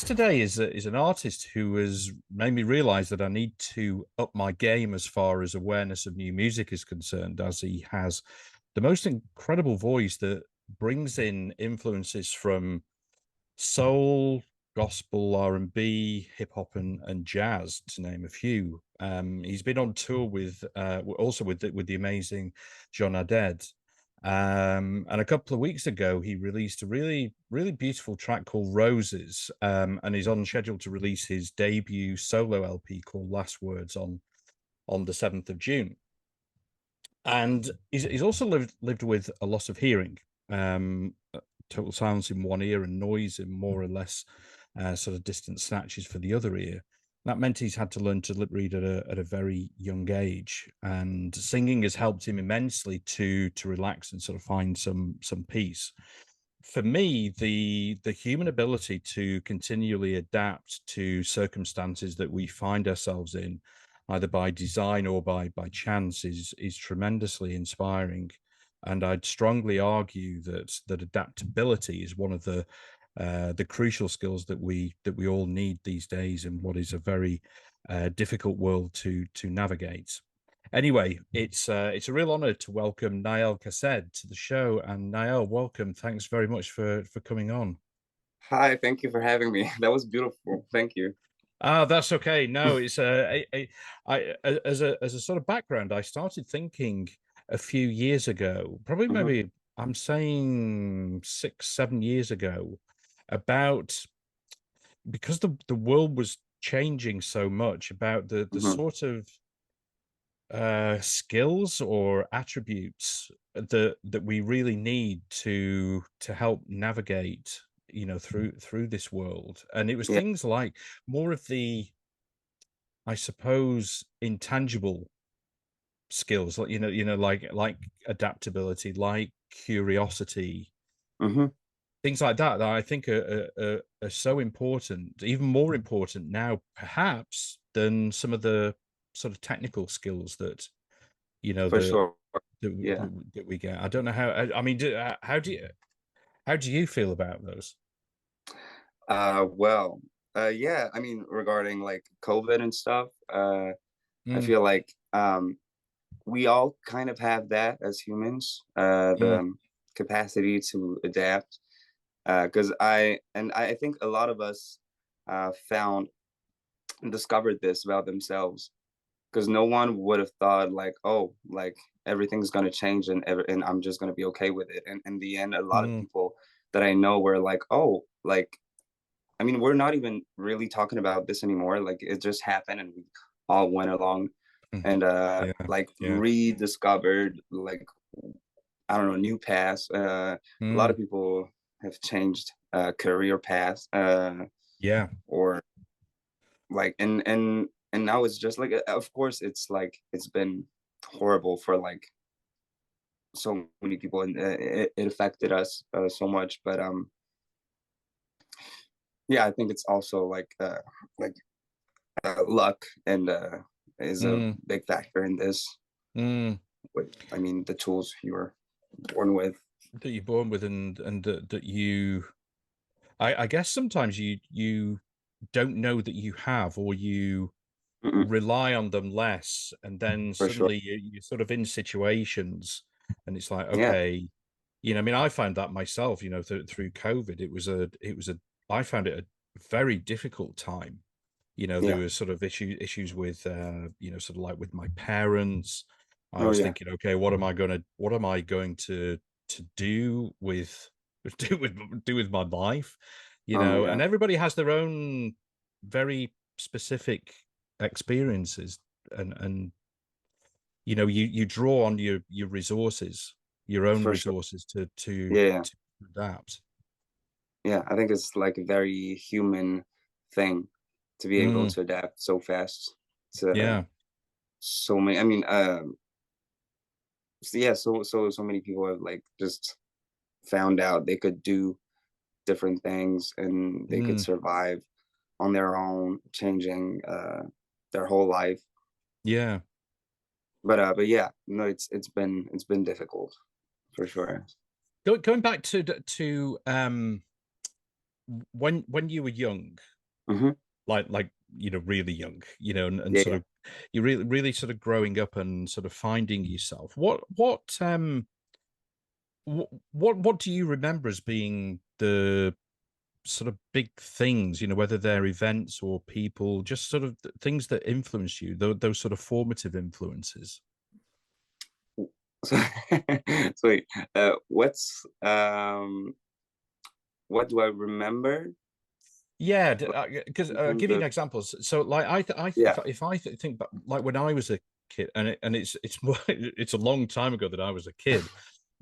guest today is an artist who has made me realize that I need to up my game as far as awareness of new music is concerned, as he has the most incredible voice that brings in influences from soul, gospel, R&B, hip hop, and jazz, to name a few. He's been on tour with also with the amazing Jeanne Added. And a couple of weeks ago, he released a really beautiful track called Roses, and he's on schedule to release his debut solo LP called Last Words on the 7th of June. And he's also lived with a loss of hearing, total silence in one ear and noise in more or less sort of distant snatches for the other ear. That meant he's had to learn to lip read at a very young age, and singing has helped him immensely to relax and sort of find some peace. For me, the human ability to continually adapt to circumstances that we find ourselves in, either by design or by chance, is tremendously inspiring. And I'd strongly argue that adaptability is one of the crucial skills that we all need these days in what is a very difficult world to navigate. Anyway, it's a real honor to welcome Naël Kaced to the show. And Naël, welcome. Thanks very much for coming on. Hi, thank you for having me. That was beautiful. Thank you. Ah, that's okay. No, it's as a sort of background, I started thinking a few years ago, probably Hmm. maybe I'm saying 6, 7 years ago, about because the world was changing so much, about the Hmm. sort of skills or attributes that we really need to help navigate, through this world. And it was Yeah, things like more of the, I suppose, intangible skills, like like adaptability, like curiosity, hmm, things like that, that I think are so important, even more important now, perhaps, than some of the sort of technical skills that you know for the sure. that, Yeah. that we get. I don't know how. I mean, how do you feel about those? Well, yeah, I mean, regarding like COVID and stuff, I Mm, feel like we all kind of have that as humans, the mm, capacity to adapt. Because I think a lot of us found and discovered this about themselves. Because no one would have thought like, oh, like everything's gonna change and I'm just gonna be okay with it. And in the end, a lot of mm, people that I know were like, oh, like I mean, we're not even really talking about this anymore. Like it just happened and we all went along mhm. and Yeah, like yeah. rediscovered like I don't know, new paths. A lot Mm, of people have changed career paths yeah. or like and now it's just like of course it's like it's been horrible for like so many people and it affected us so much but yeah, I think it's also like luck and is a Mm, big factor in this. mm. I mean the tools you were born with. That you're born with, and that you, I guess sometimes you don't know that you have, or you Mm-mm, rely on them less, and then for sure. suddenly you're sort of in situations, and it's like, Yeah. okay, I mean, I found that myself, through COVID. I found it a very difficult time. There Yeah. was sort of issues with, sort of like with my parents. I Oh was yeah. thinking, okay, what am I going to do with do with my life? Oh my And god. everybody has their own very specific experiences, and you draw on your resources, your own For sure. resources Yeah, yeah. to adapt. Yeah, I think it's like a very human thing to be able Mm, to adapt so fast to yeah. so many. I mean, so yeah, so many people have like just found out they could do different things and they could Mm, survive on their own, changing their whole life. yeah. But yeah, no, it's been difficult for sure. Going back to when you were young, Hmm. like really young, and Yeah, sort yeah. of you're really sort of growing up and sort of finding yourself. What do you remember as being the sort of big things, whether they're events or people, just sort of things that influence you, those sort of formative influences? So, so wait, what do I remember Yeah, because in terms give you an of, example. So, like, yeah. if I think back, like when I was a kid, and it's more, it's a long time ago that I was a kid,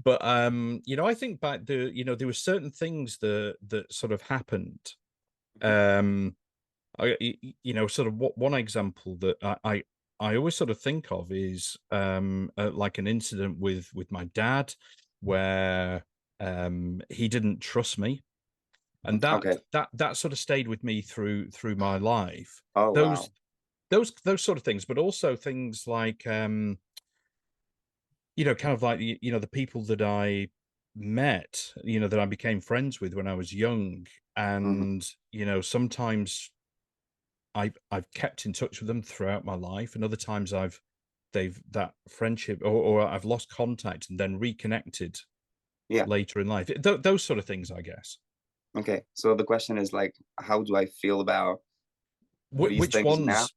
but I think back, there were certain things that sort of happened. Mhm. Um, sort of what one example that I always sort of think of is like an incident with my dad where he didn't trust me, and Okay. that sort of stayed with me through my life. Oh, Those wow. those sort of things, but also things like kind of like the people that I met, that I became friends with when I was young, Hmm. and sometimes I've kept in touch with them throughout my life, and other times they've that friendship, or I've lost contact and then reconnected Yeah. later in life. Those sort of things, I guess. Okay. So the question is like, how do I feel about these Which things now? ones?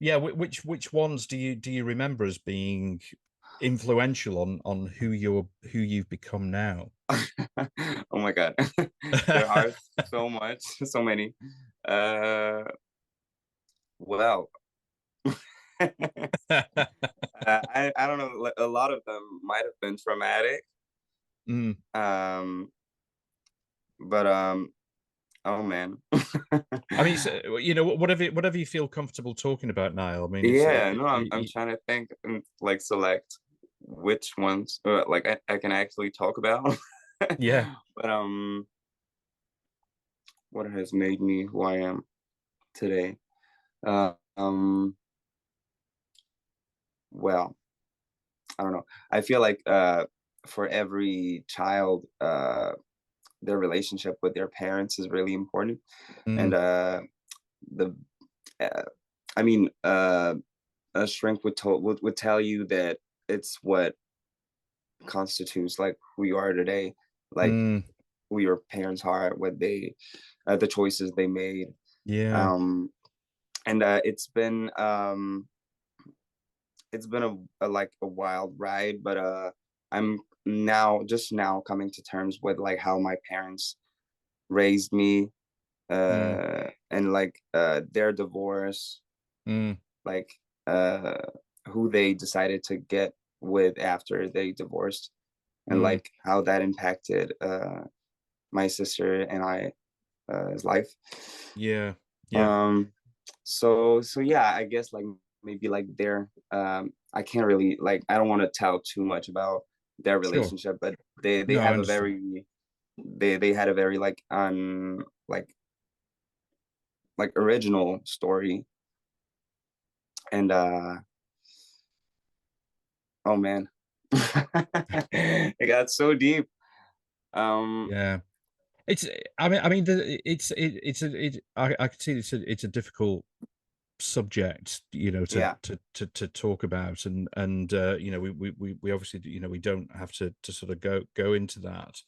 Yeah, which ones do you remember as being influential on who you've become now? Oh my God. There are so much, so many. Uh, well, I don't know. A lot of them might have been traumatic. Mm. Um, but oh man. I mean, whatever you feel comfortable talking about, Niall. I mean, Yeah, no, I'm trying to think and like select which ones like I can actually talk about. yeah. But what has made me who I am today? Uh, um, well, I don't know. I feel like for every child, their relationship with their parents is really important. And Mm, the uh, I mean, a shrink would tell you that it's what constitutes like who you are today, like mm, who your parents are, what they, the choices they made. yeah. Um, and it's been a like a wild ride, but I'm just now coming to terms with like how my parents raised me, Mm, and like their divorce, mm, like uh who they decided to get with after they divorced, and mm, like how that impacted my sister and I his life. yeah. Yeah. Um, so yeah, I guess like maybe like their I can't really like I don't want to tell too much about their Sure. relationship, but they No, I have a understand. very they had a very like original story, and oh man, it got so deep. Um, Yeah. It's. I mean, I can see it's a difficult subject, yeah, to talk about, and we obviously, we don't have to sort of go into that.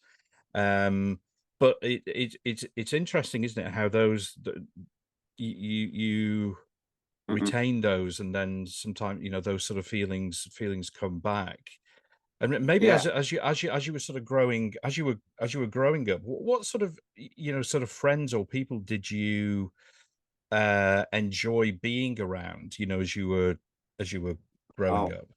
But it's interesting, isn't it, how you hmm, retain those, and then sometimes those sort of feelings come back. And maybe yeah. as you were sort of growing, as you were growing up, what sort of sort of friends or people did you enjoy being around, as you were growing Oh, up?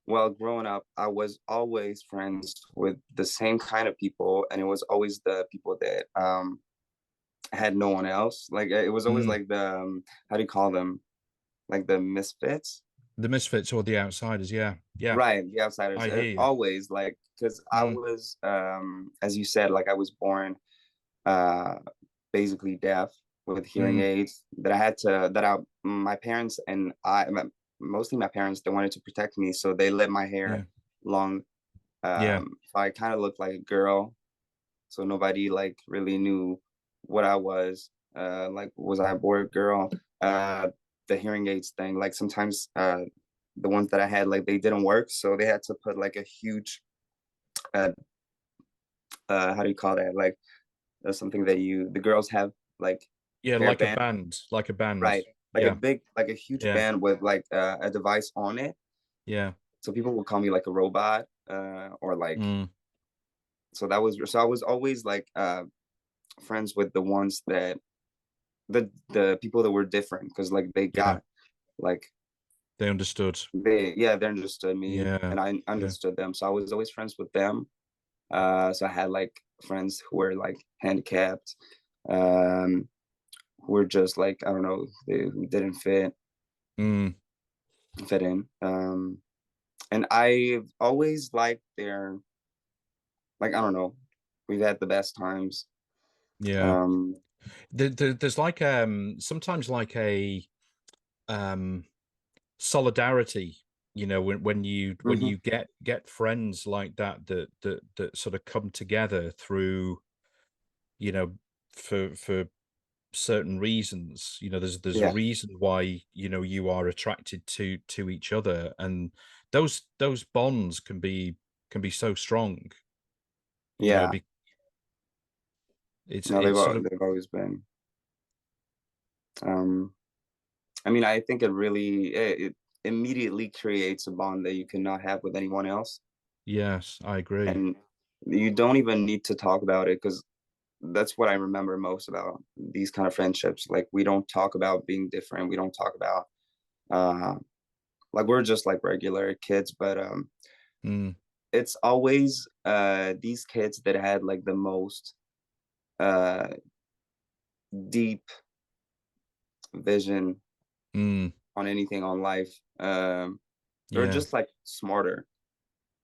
well, growing up, I was always friends with the same kind of people, and it was always the people that had no one else. Like it was always Mm, like the how do you call them? Like the misfits, the misfits or the outsiders, yeah, yeah, right? The outsiders. I hear you. Always like because I Mm, was as you said, like I was born uh basically deaf with hearing mm, aids that I had to that I my parents and mostly my parents, they wanted to protect me, so they let my hair yeah, long. yeah, So I kind of looked like a girl, so nobody like really knew what I was. Like, was I a boy or girl? The hearing aids thing. Like sometimes the ones that I had, like they didn't work, so they had to put like a huge uh, how do you call that? Like that's something that the girls have, like Yeah, like a hairband, band, like a band. right? Like a Yeah, big, like a huge yeah, band with like a device on it. yeah. So people would call me like a robot, or like Mm, so I was always like friends with the ones that the people that were different because like they yeah, got like they understood. they understood me Yeah, and I yeah. understood them. So I was always friends with them. So I had like friends who were like handicapped, um, who were just like I don't know, who didn't Mm, fit in. And I've always liked their like I don't know, we've had the best times. yeah. Um, There's like sometimes like a um solidarity, when mhm, you get friends like that that sort of come together through, you know, for certain reasons. There's a yeah, reason why, you are attracted to each other, and those bonds can be so strong. you know yeah. be, it's No, it's sort of, they've always been. Um, I mean, I think it immediately creates a bond that you cannot have with anyone else, yes, I agree. and you don't even need to talk about it because that's what I remember most about these kind of friendships. Like we don't talk about being different. We don't talk about uh, like we're just like regular kids, but Mm, it's always these kids that had like the most uh, deep vision mm, on anything on life. They're yeah, just like smarter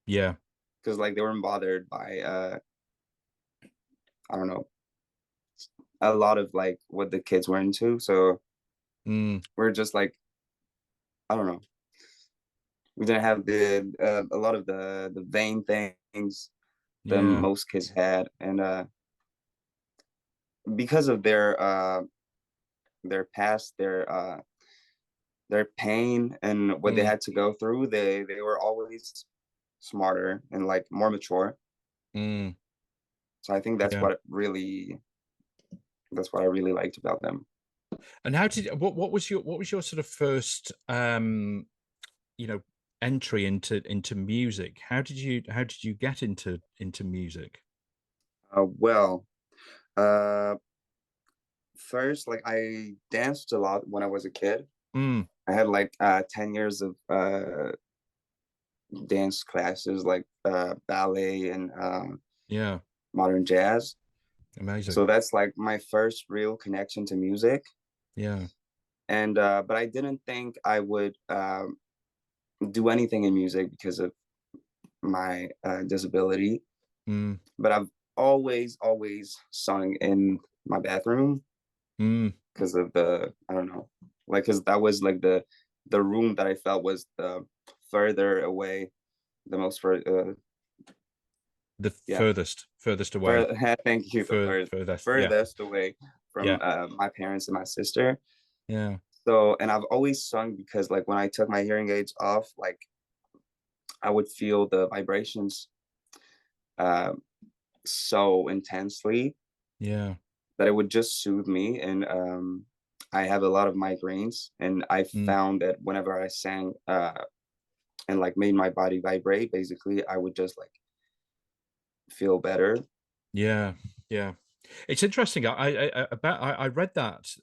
yeah, because like they weren't bothered by I don't know, a lot of like what the kids were into. So mm, we're just like I don't know. We didn't have the a lot of the vain things that yeah, most kids had, and because of their past, their pain and what they mm, had to go through, they were always smarter and like more mature. mm, So I think yeah. that's what I really liked about them. And what was your sort of first, you know entry into music? How did you get into music? Well, uh, first, like I danced a lot when I was a kid. Mm, I had like 10 years of dance classes, like ballet and yeah, modern jazz. amazing. So that's like my first real connection to music. Yeah. And but I didn't think I would do anything in music because of my disability. Mm, But I've always sung in my bathroom mm, because of the I don't know, like because that was like the room that I felt was the further away, the most for the yeah, furthest away. thank you, Furthest, yeah, furthest away yeah, from my parents and my sister. yeah. So, and I've always sung because like when I took my hearing aids off, like I would feel the vibrations uh, so intensely Yeah. that it would just soothe me. And I have a lot of migraines, and I Mm, found that whenever I sang and like made my body vibrate, basically, I would just like feel better. yeah, yeah. It's interesting. I read that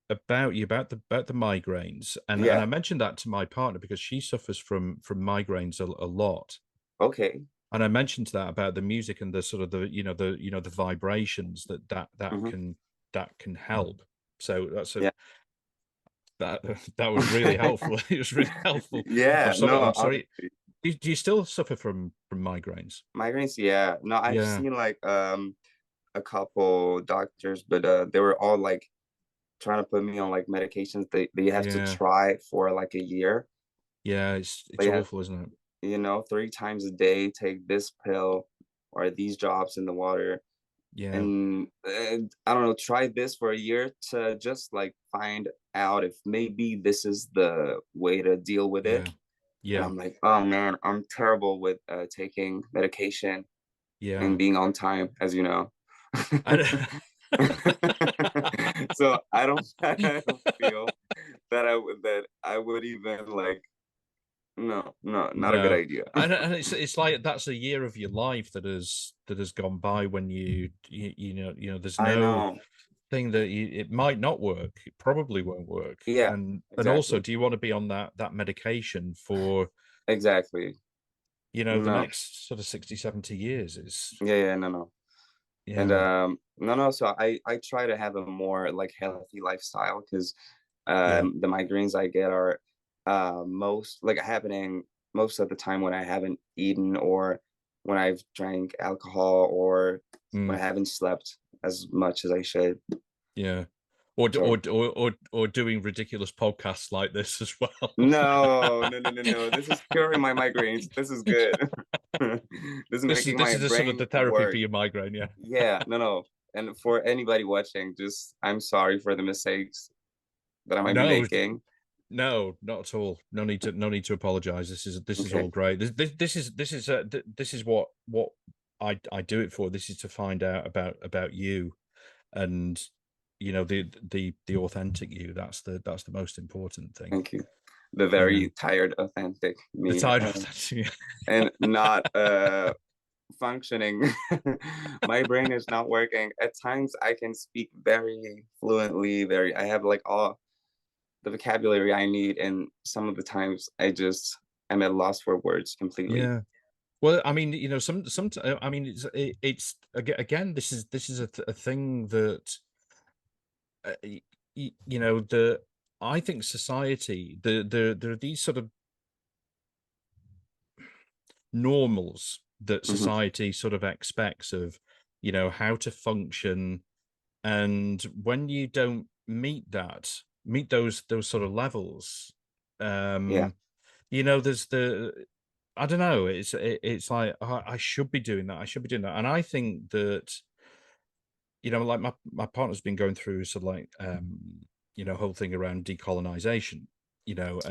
about you, about the migraines, and I Yeah. mentioned that to my partner because she suffers from migraines a lot. Okay. And I mentioned that about the music and the sort of the vibrations that Hmm. can help. So Yeah. that that was really helpful. It was really helpful. I'm Yeah. sorry. No. I'm sorry. Do you still suffer from migraines? Migraines. Yeah. No. I've Yeah, seen like a couple doctors, but they were all like trying to put me on like medications that you have to yeah, try for like a year. yeah. It's They have, awful, isn't it? 3 times a day, take this pill or these drops in the water. Yeah. and I don't know, try this for a year to just like find out if maybe this is the way to deal with it. Yeah. And Yeah. I'm like, oh man, I'm terrible with taking medication and Yeah. being on time, as you know. I So I don't feel that I would even like, no, no, not a good No, idea. and it's like that's a year of your life that has gone by when you know there's I no know. thing that it might not work. It probably won't work. Yeah, And also, exactly. do you want to be on that medication for Exactly. the No. next sort of 60, 70 years? Is Yeah, yeah, no, no. And yeah, no, no, so I try to have a more like healthy lifestyle because yeah, the migraines I get are most like happening most of the time when I haven't eaten or when I've drank alcohol or when mm, I haven't slept as much as I should. yeah, So or doing ridiculous podcasts like this as well. no, no, no, no, no. This is curing my migraines. This is good. This is making This my is the sort of brain the therapy for work. your migraine. Yeah. Yeah, no, no. And for anybody watching, just I'm sorry for the mistakes that I might be No, making. no, not at all. No need to apologize. This is all Okay, great. This is what I do it for. This is to find out about you and the authentic you. That's the most important thing. thank you. The You know, very tired, authentic the me, tide of that. and not functioning. My brain is not working. At times, I can speak very fluently. Very, I have like all the vocabulary I need, and some of the times I just am at loss for words completely. Yeah. Well, I mean, some. I mean, it's again. This is a thing that the I think society there are these sort of normals that Hmm. society sort of expects of how to function, and when you don't meet those sort of levels, Yeah, um there's the I don't know, it's like I should be doing that, I should be doing that. And I think that like my partner's been going through sort of like whole thing around decolonization,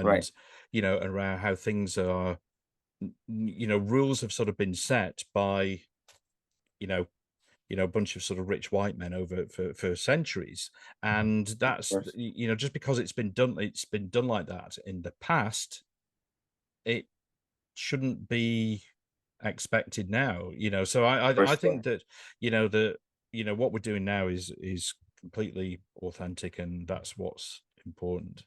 right. and around how things are, rules have sort of been set by you know a bunch of sort of rich white men over for centuries. And Of that's course, just because it's been done like that in the past, it shouldn't be expected now. So for I sure. think that that what we're doing now is completely authentic, and that's what's important.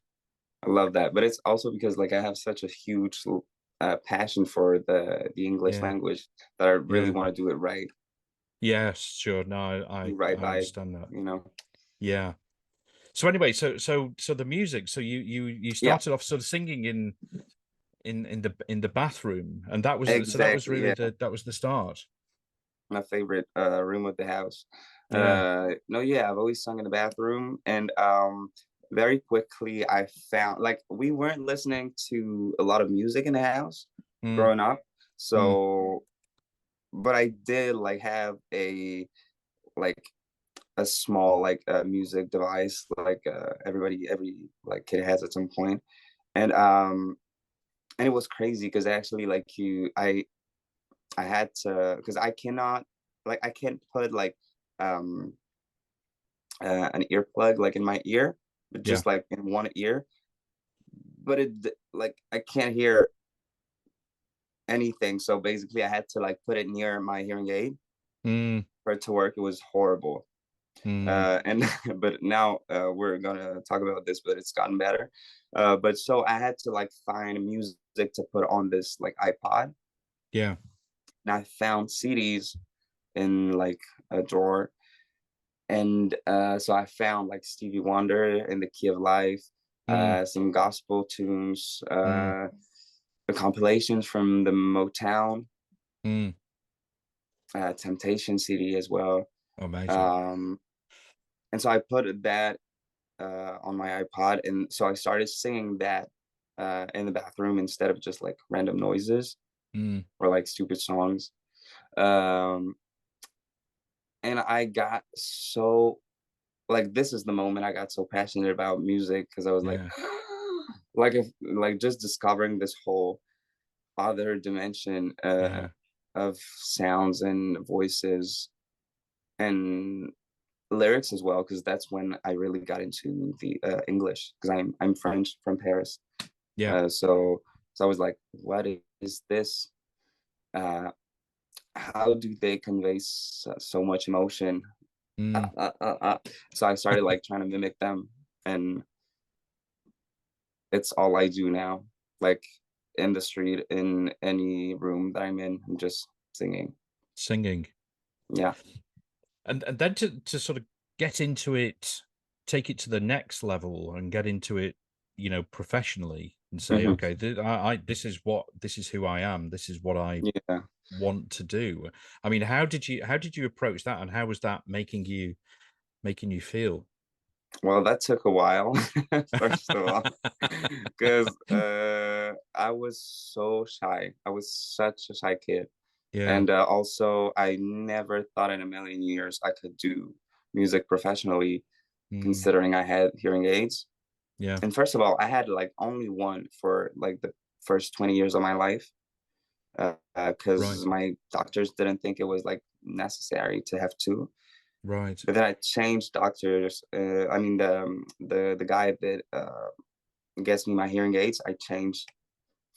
I love that, but it's also because like I have such a huge passion for the English Yeah, language that I really yeah, want to do it right, yes, sure. No, do right I by it, understand that. you know. Yeah. So anyway, so the music. So you Yeah, started off sort of singing in the bathroom, and that was exactly. really Yeah, that was the start. my favorite room of the house. Yeah. No, yeah, I've always sung in the bathroom, and very quickly I found like we weren't listening to a lot of music in the house Mm, growing up, mm, so but I did like have like a small like music device like every like kid has at some point, and it was crazy because actually like I had to because I cannot like I can't put like um an earplug like in my ear, but yeah. just like in one ear. But it like I can't hear anything. So basically I had to like put it near my hearing aid Mm, for it to work. It was horrible. mm, And but now we're gonna talk about this, but it's gotten better. But so I had to like find music to put on this like iPod, yeah. and I found CDs in like a drawer. And so I found like Stevie Wonder in the Key of Life, Mm, some gospel tunes, mm, the compilations from the Motown, mm. Temptation CD as well. Amazing. Um, and so I put that on my iPod, and so I started singing that in the bathroom instead of just like random noises Mm, or like stupid songs. Um, and I got so like this is the moment I got so passionate about music because I was like, Yeah. like if like just discovering this whole other dimension Yeah. of sounds and voices and lyrics as well, because that's when I really got into the English because I'm French from Paris. Yeah. So I was like, what is this? Uh, how do they convey so much emotion? Uh, Mm. uh, uh, uh. So I started like trying to mimic them, and it's all I do now. Like in the street, in any room that I'm in, I'm just singing. Singing. Yeah. And then to sort of get into it, take it to the next level and get into it, professionally and say, Hmm. okay, this is who I am. This is what I Yeah. want to do. I mean, how did you approach that, and how was that making you feel? Well, that took a while, first of all, because I was so shy. I was such a shy kid. Yeah. And also, I never thought in a million years I could do music professionally, Mm. considering I had hearing aids. Yeah. And first of all, I had like only one for like the first 20 years of my life, Right. because my doctors didn't think it was like necessary to have two. Right. But then I changed doctors. I mean, the guy that gets me my hearing aids, I changed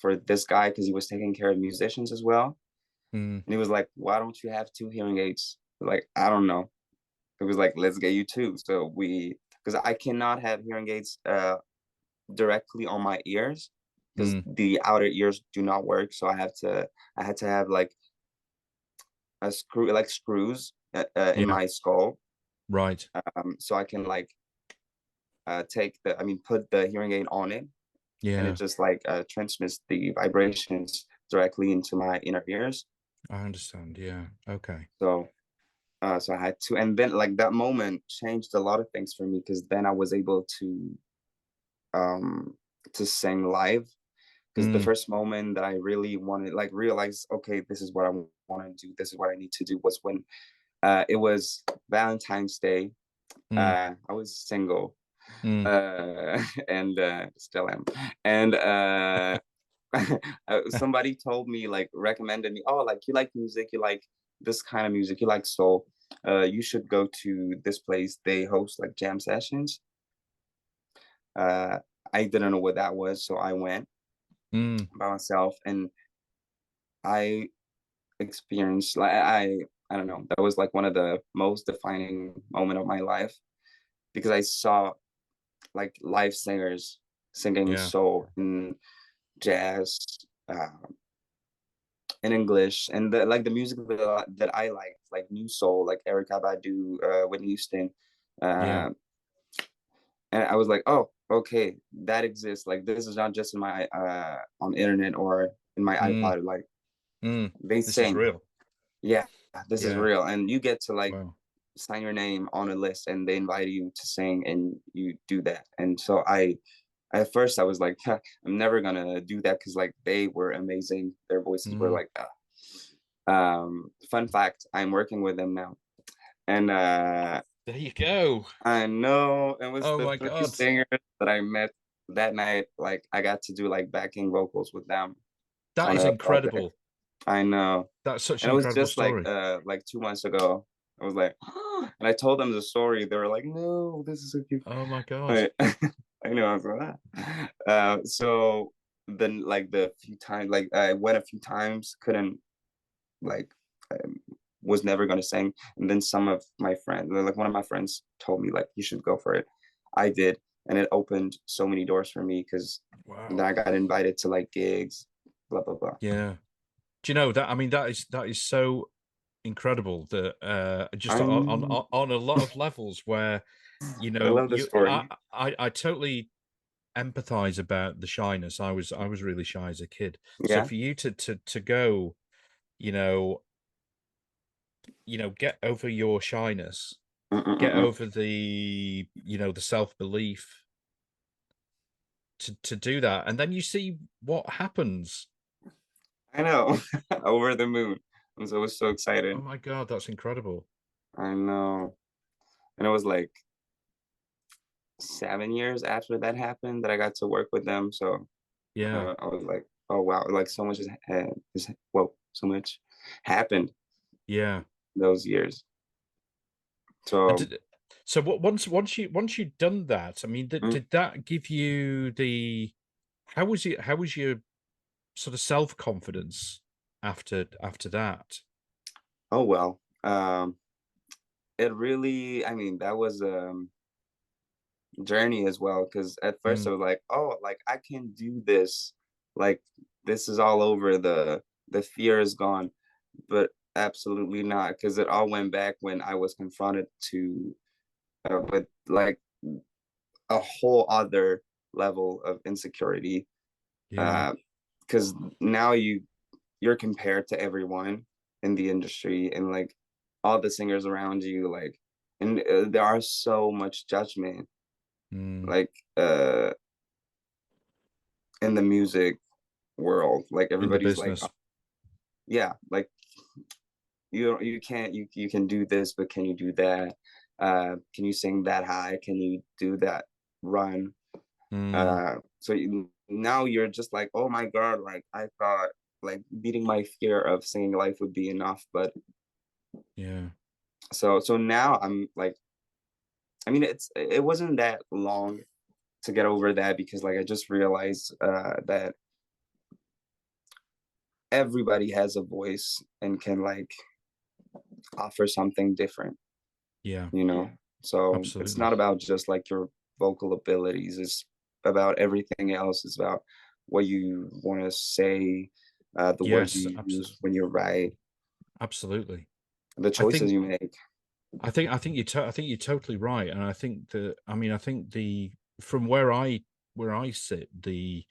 for this guy because he was taking care of musicians as well. Mm. And he was like, "Why don't you have two hearing aids?" Like, I don't know. It was like, "Let's get you two." So because I cannot have hearing aids directly on my ears because Mm. the outer ears do not work. So I had to have like like screws in Yeah. my skull, Right. so I can like put the hearing aid on it, and it Yeah. just like transmits the vibrations directly into my inner ears. I understand. Yeah. Okay. So so I had to, and then like that moment changed a lot of things for me because then I was able um to sing live. Because the Mm. first moment that I really wanted, like, realized, okay, this is what I want to do, this is what I need to do, was when it was Valentine's Day. Mm. I was single, Mm. and still am, and somebody told me, like, recommended me, oh, like, you like music, you like this kind of music, you like soul, you should go to this place, they host like jam sessions. uh I didn't know what that was, so I went Mm. by myself, and I experienced, like, I don't know, that was like one of the most defining moment of my life, because I saw like live singers singing Yeah. soul and jazz, uh, in English, and like the music that I like new soul, like Erica Badu, Whitney Houston, Yeah. uh, and I was like, oh, okay, that exists. Like this is not just in my on internet or in my Mm. iPod. Like Mm. they This is sing, real. yeah, this is Yeah. real, and you get to like Wow. sign your name on a list, and they invite you to sing, and you do that. And so I at first I was like, huh, I'm never gonna do that because like they were amazing. Their voices were Mm. like, fun fact, I'm working with them now. And There you go. I know it was Oh the my three God. singers that I met that night. Like I got to do like backing vocals with them That on is a project. incredible. I know. That's such And an it was incredible just story. like 2 months ago. I was like, and I told them the story. They were like, "No, this is so cute." Oh my God. But I know, I was like, ah. So then, like the few times, like I went a few times, couldn't like, um, was never gonna sing. And then some of my friends, like one of my friends, told me like, "You should go for it." I did, and it opened so many doors for me because then Wow. I got invited to like gigs, blah blah blah. Yeah. Do you know that? I mean, that is so incredible that just on I'm, on on a lot of levels where I love this you story. I totally empathize about the shyness. I was really shy as a kid. So Yeah. for you to go, you know, get over your shyness, get Mm-mm-mm-mm. over the self-belief to do that, and then you see what happens. I know. Over the moon. I was always so Oh excited. my God, that's incredible. I know. And it was like 7 years after that happened that I got to work with them. So Yeah, I was like, oh wow, like so much well, so much happened yeah. those years. And So did, so what once you'd done that, I mean, mm, did that give you the how was your sort of self-confidence after that? oh well. It really, I mean, that was journey as well, because at first Mm, I was like, oh, like I can do this, like this is all over, the fear is gone, but absolutely not, because it all went back when I was confronted to with like a whole other level of insecurity, yeah. because now you're compared to everyone in the industry and like all the singers around you, like, and there are so much judgment, Mm, like in the music world, like in the everybody's like, business. yeah, like you can't, you can do this, but can you do that? Can you sing that high? Can you do that run? Mm, So now you're just like, oh my god, like I thought like beating my fear of singing life would be enough, but yeah. so now I'm like, I mean, it wasn't that long to get over that, because like I just realized that everybody has a voice and can like offer something different, Yeah, you know? So it's absolutely. not about just like your vocal abilities, it's about everything else. It's about what you want to say, the words Yes, you use absolutely. when you write, Absolutely. the I choices think you make. I think I think you're totally right, and I think that I mean I think the from where I sit, the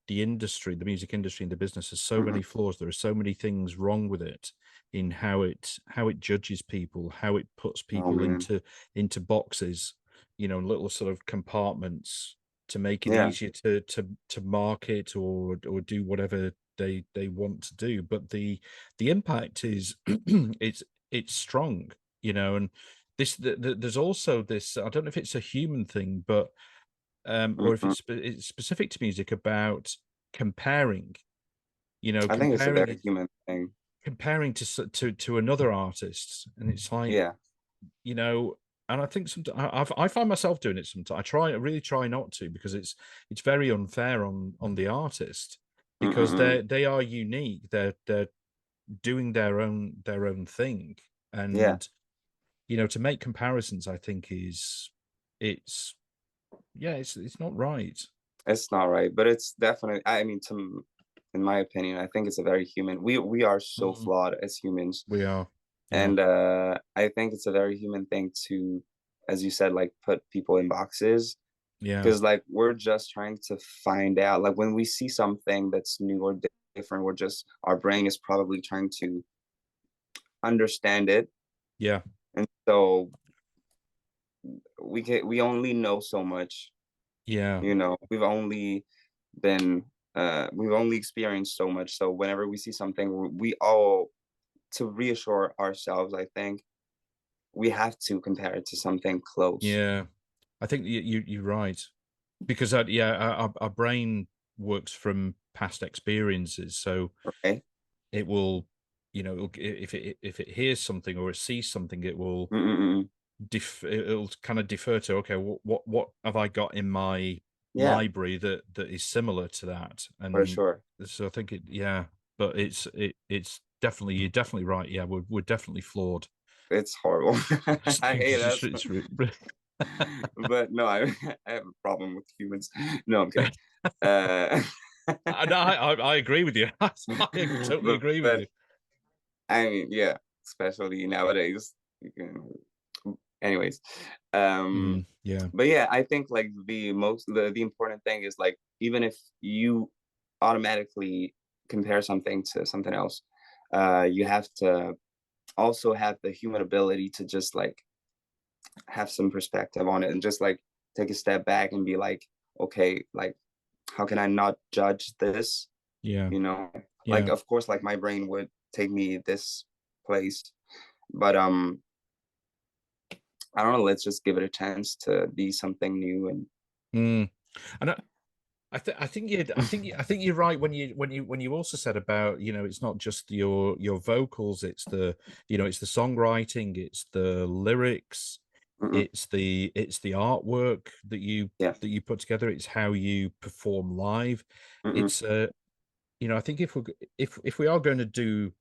industry, the music industry and the business has so Mm-mm. many flaws. There are so many things wrong with it in how it judges people, how it puts Oh people man. into boxes, you know, little sort of compartments to make it Yeah. easier to market or do whatever they want to do. But the impact is it's strong, you know, and there's also this, I don't know if it's a human thing, but or if Mm-mm. it's specific to music about comparing, you know, I think it's a very human thing. comparing to another artist, and it's like, Yeah. you know, and I think sometimes I find myself doing it sometimes. I really try not to, because it's very unfair on the artist, because Mm-mm-mm. they are unique. They're doing their own thing, Yeah. and you know, to make comparisons, I think it's yeah, it's not right. It's not right, but it's definitely, I mean, in my opinion, I think it's a very human. We are so Mm, flawed as humans, we are, yeah, and I think it's a very human thing to, as you said, like put people in boxes, yeah, because like we're just trying to find out. Like when we see something that's new or different, we're just, our brain is probably trying to understand it, yeah, and so we only know so much. yeah, You know, been we've only experienced so much. So whenever we see something, we all, to reassure ourselves, I think we have to compare it to something close. yeah. I think you're right, because yeah, our brain works from past experiences, so Right. it will, you know, if it hears something or it sees something, it will Mm-mm-mm. it'll kind of defer to, okay, what have I got in my Yeah, library that is similar to that, for and sure. so I think yeah, but it's definitely, you're definitely right. Yeah, we're definitely flawed. It's horrible. I hate us. It's But no, I have a problem with humans. No, I'm kidding. Uh, no, I agree with you. I totally agree with but you. I mean, yeah, especially nowadays. You can, anyways. Mm, yeah, But yeah, I think like the important thing is like, even if you automatically compare something to something else, you have to also have the human ability to just like have some perspective on it and just like take a step back and be like, okay, like how can I not judge this? yeah, You know, like yeah, of course, like my brain would take me this place, but I don't know, let's just give it a chance to be something new. And Mm. And I think you're right when you also said about, it's not just your vocals, it's it's the songwriting, it's the lyrics, mm-mm, it's the artwork yeah, that you put together, it's how you perform live. mm-mm, It's I think if we are going to do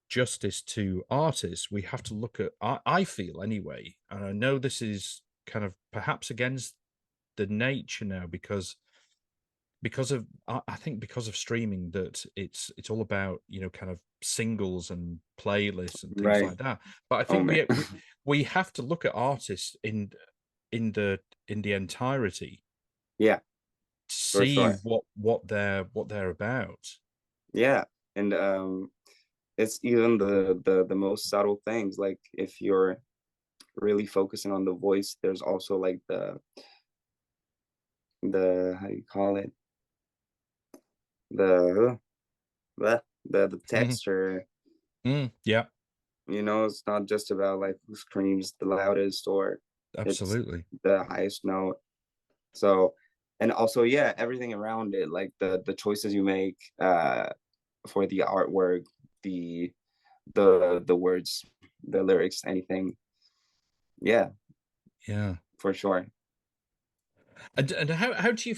justice to artists, we have to look at, I feel anyway, and I know this is kind of perhaps against the nature now, because of I think because of streaming, that it's all about kind of singles and playlists and things right. like that. But I Oh think man, we have to look at artists in the entirety yeah, to for see sure. what they're about. Yeah, and it's even the most subtle things. Like if you're really focusing on the voice, there's also like the how do you call it, the the texture. Yeah, It's not just about like who screams the loudest or it's absolutely. the highest note. So, and also, yeah, everything around it, like the choices you make for the artwork, the the words, the lyrics, anything. Yeah, Yeah. for sure. And how do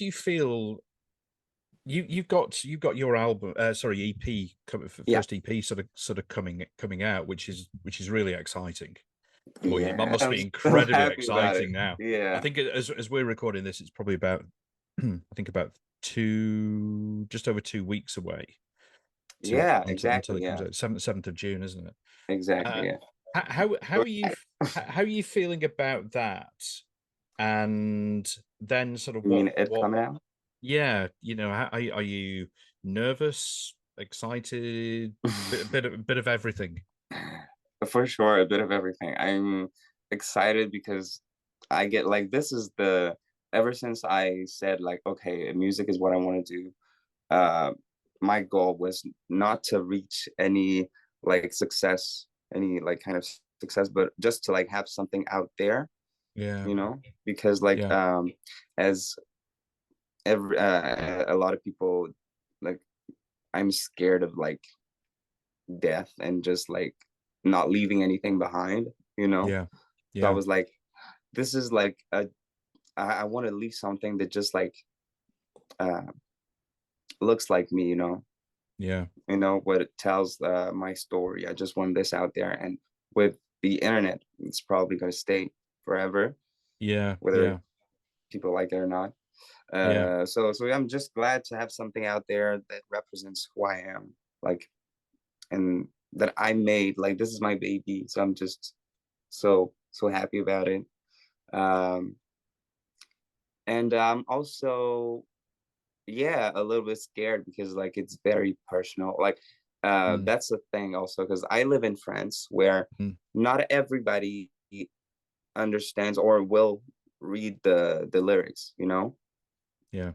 you feel? You've got your album, sorry, EP, Yeah, first EP sort of coming out, which is really exciting for you. That yeah. must I'm be so incredibly happy about it. exciting now. I Yeah, think as we're recording this, it's probably about I think about just over 2 weeks away to yeah, until exactly. it comes Yeah, out. Seventh of June, isn't it? exactly. Uh, Yeah. how So are you how are you feeling about that? And then sort of you mean it coming out? yeah, are you nervous, excited, bit of everything? For sure, a bit of everything. I'm excited because I get like this is the ever since I said like okay, music is what I want to do. Uh, my goal was not to reach any like success, any like kind of success, but just to like have something out there, Yeah, because like yeah, as every a lot of people like I'm scared of like death and just like not leaving anything behind, you know. yeah, So I yeah, was like, this is like I want to leave something that just like uh looks like me, yeah, what it tells my story. I just want this out there, and with the internet, it's probably going to stay forever, yeah, whether yeah, people like it or not. yeah, So I'm just glad to have something out there that represents who I am, like, and that I made. Like this is my baby, so I'm just so happy about it. Um, and also, yeah, a little bit scared because like it's very personal. Like mm, that's the thing also because I live in France where mm, not everybody understands or will read the lyrics. yeah,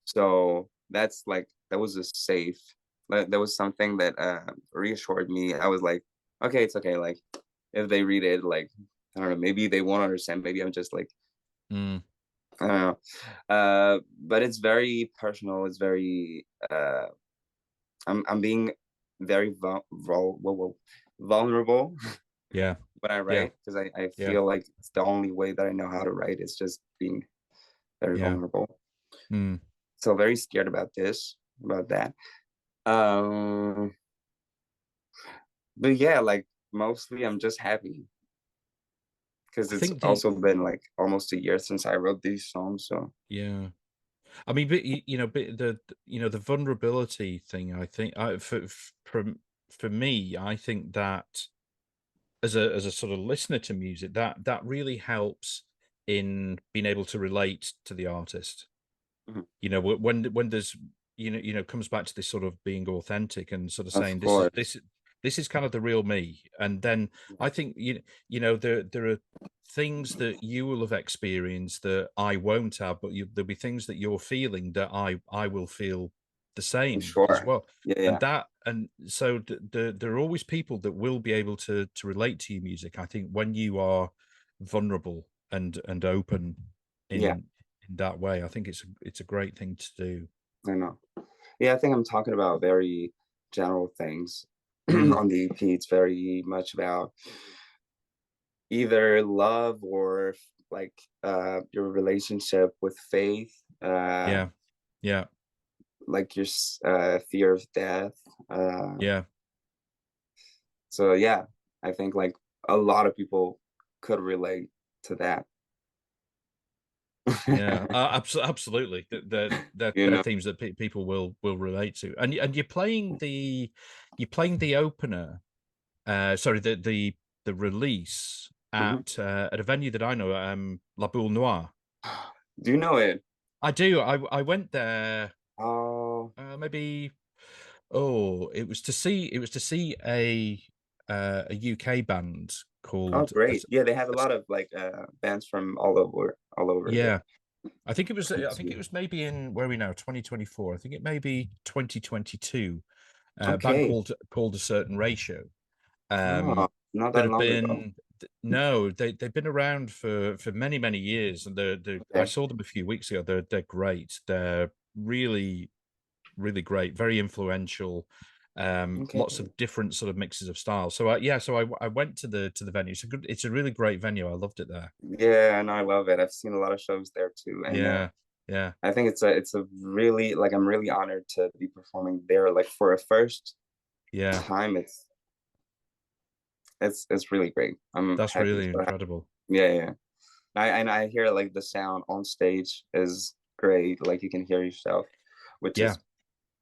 So that's like that was a safe. Like, that was something that reassured me. I was like, okay, it's okay. Like if they read it, like I don't know, maybe they won't understand. Maybe I'm just like mm, I don't know. But it's very personal. It's very I'm being very vulnerable yeah, when I yeah, write because I yeah, feel like it's the only way that I know how to write is just being very yeah, vulnerable. mm. So very scared about that. Um, but yeah, like mostly I'm just happy because I it's think also been like almost a year since I wrote these songs. So yeah. I mean, but but the vulnerability thing. I think for me, I think that as a sort of listener to music, that really helps in being able to relate to the artist. mhm, When there's comes back to this sort of being authentic and sort of of saying this is course, this is kind of the real me. And then I think there are things that you will have experienced that I won't have, but there'll be things that you're feeling that I will feel the for same as sure. well. Yeah, And yeah, so there are always people that will be able to relate to your music. I think when you are vulnerable and open Yeah, in that way. I think it's a great thing to do. I know. Yeah, I think I'm talking about very general things Mm, on the EP. It's very much about either love or like your relationship with faith, uh yeah, yeah, like your fear of death. Uh yeah. so yeah, I think like a lot of people could relate to that. Yeah, absolutely. You They're know. themes that people will relate to. And you're playing the opener. Sorry, the release Mhm. at a venue that I know, La Boule Noire. Do you know it? I do. I went there Oh, maybe. Oh, it was to see a UK band oh, called great. Yeah, they have a lot of like bands from all over there. yeah. I think it was. Me I think it too. was maybe in where are we now, 2024. I think it may be 2022. A band Okay. called a certain ratio. Oh, not That that have long ago. been no, they've been around for many years, and I Okay. saw them a few weeks ago. They're great. They're really great. Very influential. Lots Okay. of different sort of mixes of styles. So yeah, so I went to the venue. It's a good. It's a really great venue. I loved it there. Yeah, I know, I love it. I've seen a lot of shows there too, and Yeah, yeah, I think it's a really like I'm really honored to be performing there. Like for a first yeah. time, it's really great. I'm That's happy. really So happy. incredible. Yeah, yeah. I hear like the sound on stage is great. Like you can hear yourself, which Yeah, is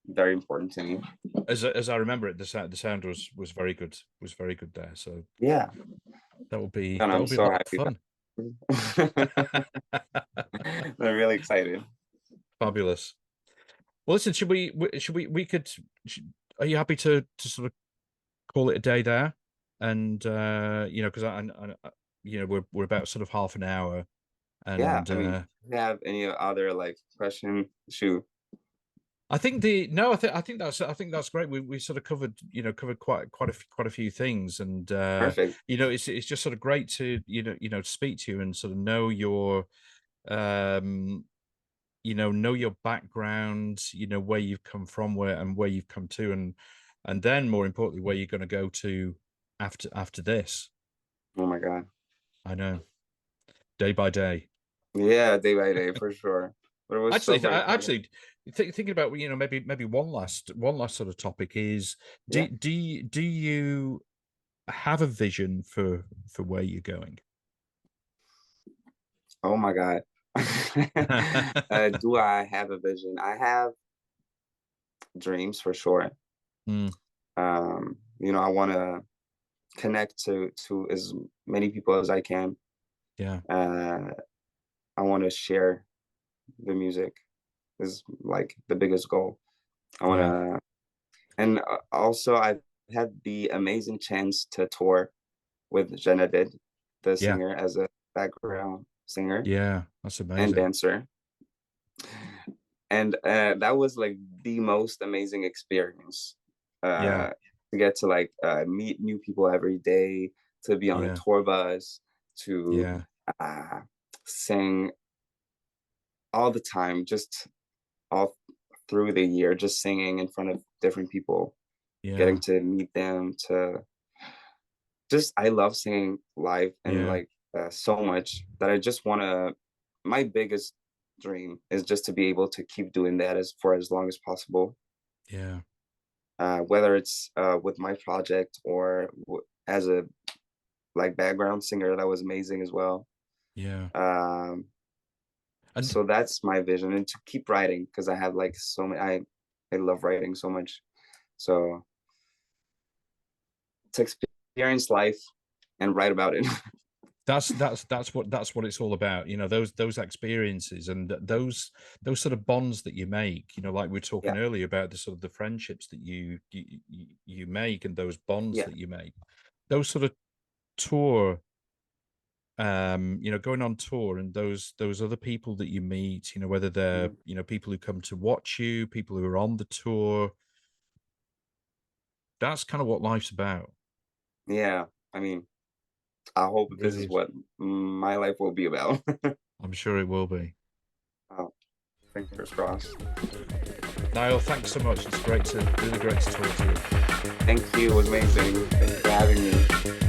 very important to me. as I remember it, the sound was very good. Was very good there. So Yeah, and that I'm will be a so lot of happy. fun. I'm really excited. Fabulous. Well, listen, should we could are you happy to sort of call it a day there? And you know, because you know we're about sort of half an hour, Yeah, and I mean, if you have any other like question, shoot. I think the no, I think that's great. We sort of covered covered quite a few things, and Perfect. you know it's just sort of great to speak to you and sort of know your um know your background, where you've come from, where you've come to, and then more importantly where you're going to go to after this. Oh my God. I know, day by day. Yeah, day by day for sure. But it was so great talking. Actually, thinking about maybe one last sort of topic is Yeah. do you have a vision for where you're going? Oh my God. Do I have a vision? I have dreams for sure. Mm, I want to connect to as many people as I can. yeah, Uh, I want to share the music is like the biggest goal. I want yeah, to, and also I've had the amazing chance to tour with Jeanne Added, the yeah, singer, as a background singer yeah. That's and amazing. dancer. And that was like the most amazing experience, Yeah, uh, to get to like meet new people every day, to be on a yeah, tour bus, to yeah, uh, sing all the time, just all through the year, just singing in front of different people, getting yeah, to meet them, to just I love singing live and yeah, like so much that I just want to. My biggest dream is just to be able to keep doing that as for as long as possible. yeah, Whether it's with my project or as a like background singer, that was amazing as well. yeah. Um, And so that's my vision, and to keep writing because I have like so many. I love writing so much. So to experience life and write about it. that's what it's all about. Those experiences and those sort of bonds that you make. Like we were Yeah, talking earlier about the sort of the friendships that you make and those bonds yeah, that you make. Those sort of tour, going on tour and those other people that you meet. Whether they're mhm, people who come to watch you, people who are on the tour. That's kind of what life's about. yeah. I mean, I hope this Really is is. what my life will be about. I'm sure it will be. Oh, fingers crossed. Naël, thanks so much. It's really great to talk to you. Thank you. It was amazing. Thank you for having me.